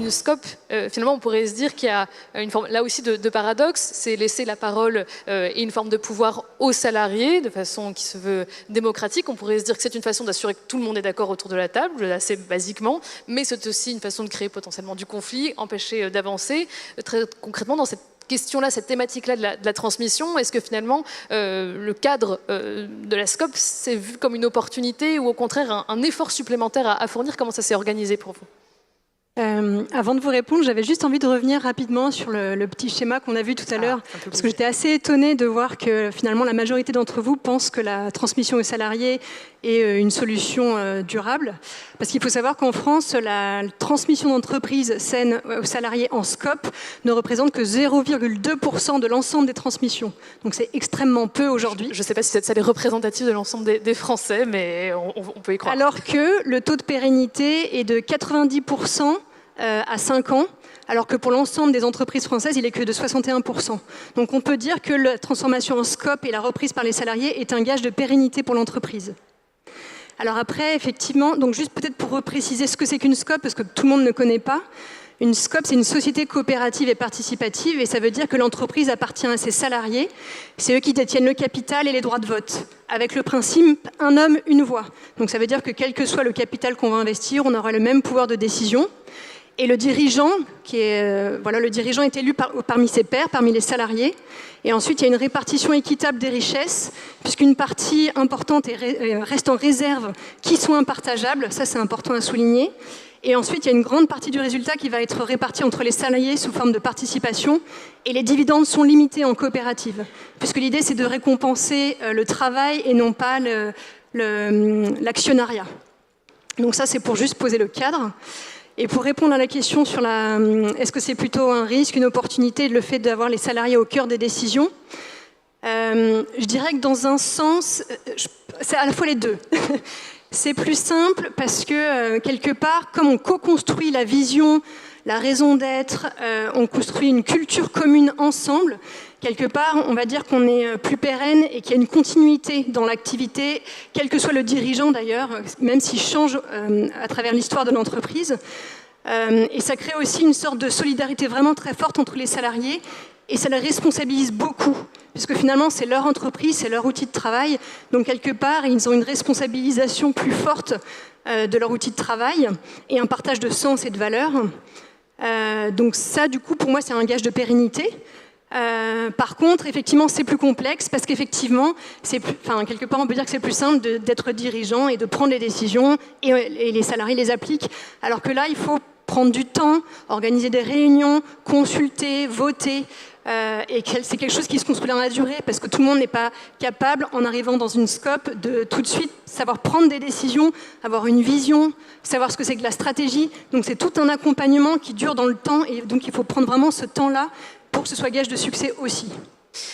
une SCOP, finalement, on pourrait se dire qu'il y a une forme, là aussi, de paradoxe. C'est laisser la parole et une forme de pouvoir aux salariés, de façon qui se veut démocratique. On pourrait se dire que c'est une façon d'assurer que tout le monde est d'accord autour de la table, assez basiquement, mais c'est aussi une façon de créer potentiellement du conflit, empêcher d'avancer. Très concrètement, dans cette question-là, cette thématique-là de la transmission, est-ce que finalement le cadre de la SCOP s'est vu comme une opportunité ou au contraire un effort supplémentaire à fournir? Comment ça s'est organisé pour vous? Avant de vous répondre, j'avais juste envie de revenir rapidement sur le petit schéma qu'on a vu tout à l'heure, parce que j'étais assez étonnée de voir que finalement la majorité d'entre vous pensent que la transmission aux salariés est une solution durable. Parce qu'il faut savoir qu'en France, la transmission d'entreprise saine aux salariés en SCOP ne représente que 0,2% de l'ensemble des transmissions. Donc c'est extrêmement peu aujourd'hui. Je ne sais pas si ça est représentatif de l'ensemble des Français, mais on peut y croire. Alors que le taux de pérennité est de 90% à 5 ans, alors que pour l'ensemble des entreprises françaises, il est que de 61%. Donc on peut dire que la transformation en SCOP et la reprise par les salariés est un gage de pérennité pour l'entreprise. Alors après, effectivement, donc juste peut-être pour repréciser ce que c'est qu'une SCOP, parce que tout le monde ne connaît pas, une SCOP, c'est une société coopérative et participative, et ça veut dire que l'entreprise appartient à ses salariés, c'est eux qui détiennent le capital et les droits de vote, avec le principe « un homme, une voix ». Donc ça veut dire que quel que soit le capital qu'on va investir, on aura le même pouvoir de décision. Et le dirigeant, le dirigeant est élu parmi ses pairs, parmi les salariés. Et ensuite, il y a une répartition équitable des richesses, puisqu'une partie importante reste en réserve qui soit impartageable. Ça, c'est important à souligner. Et ensuite, il y a une grande partie du résultat qui va être répartie entre les salariés sous forme de participation. Et les dividendes sont limités en coopérative, puisque l'idée, c'est de récompenser le travail et non pas l'actionnariat. Donc ça, c'est pour juste poser le cadre. Et pour répondre à la question sur est-ce que c'est plutôt un risque, une opportunité, le fait d'avoir les salariés au cœur des décisions, je dirais que dans un sens, c'est à la fois les deux. C'est plus simple parce que, quelque part, comme on co-construit la vision, la raison d'être, on construit une culture commune ensemble, quelque part, on va dire qu'on est plus pérenne et qu'il y a une continuité dans l'activité, quel que soit le dirigeant d'ailleurs, même s'il change à travers l'histoire de l'entreprise. Et ça crée aussi une sorte de solidarité vraiment très forte entre les salariés et ça les responsabilise beaucoup, puisque finalement c'est leur entreprise, c'est leur outil de travail, donc quelque part ils ont une responsabilisation plus forte de leur outil de travail et un partage de sens et de valeurs. Donc ça, du coup, pour moi, c'est un gage de pérennité. Par contre, effectivement, c'est plus complexe parce qu'effectivement, quelque part, on peut dire que c'est plus simple d'être dirigeant et de prendre les décisions et les salariés les appliquent. Alors que là, il faut prendre du temps, organiser des réunions, consulter, voter. Et c'est quelque chose qui se construit dans la durée parce que tout le monde n'est pas capable, en arrivant dans une SCOP, de tout de suite savoir prendre des décisions, avoir une vision, savoir ce que c'est que la stratégie. Donc c'est tout un accompagnement qui dure dans le temps et donc il faut prendre vraiment ce temps-là pour que ce soit gage de succès aussi.